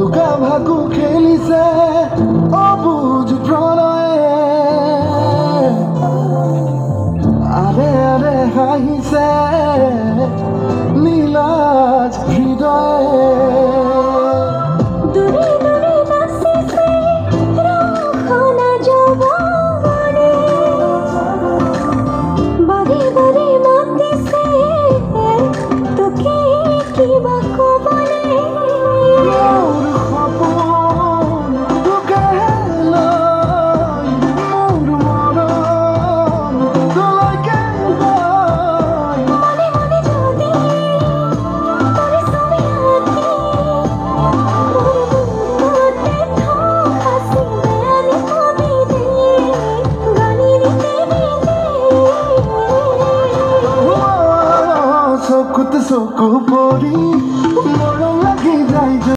Luka ভাকু খেলিছে অবুজ প্ৰণয়ে আৰে আৰে হাঁহিছে নীলাজ হৃদয়ে চকু পৰি